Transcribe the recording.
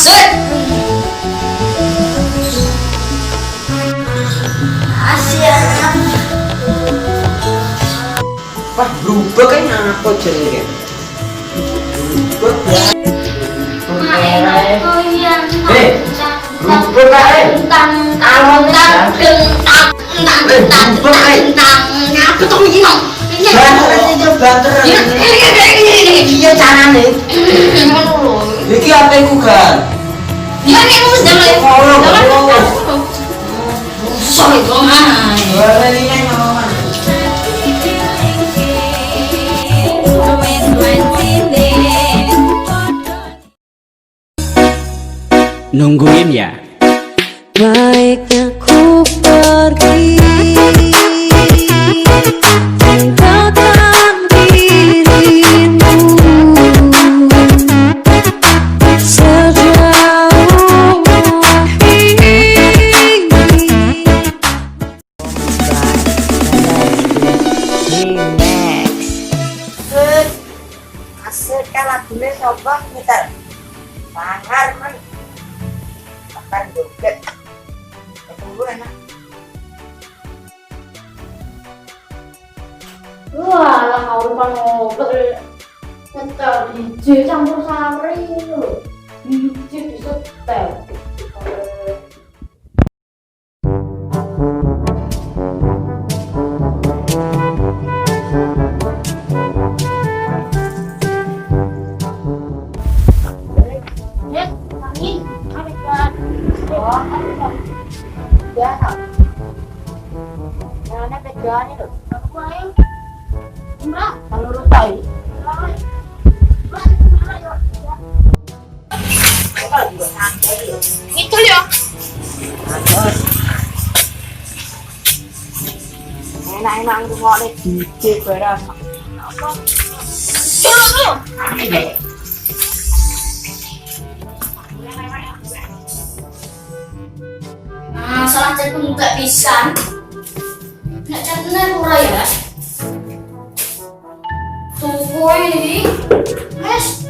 Set. Asyik. Wah, berubah kayaknya apa jenenge? Berubah ya. Berubah kae. Iya carane. Iki apa iku kan? Ya nek wis damai. Sorry dong. Nungguin ya. Baiknya ku pergi, tinggalkan dirimu sejauh ini. Asik kan lagune sapa kita? Sangar men. Akan joget. Tunggu enak. Wah, lah urusan ngobrol. Nyetel DJ campur sari lho. DJ disetel. Itu ya. Enak-enak ngrungokne DJ barang. Dulu. Salah chatku nggak bisa. Nak chatnya ora ya? Tunggu ini. Mas.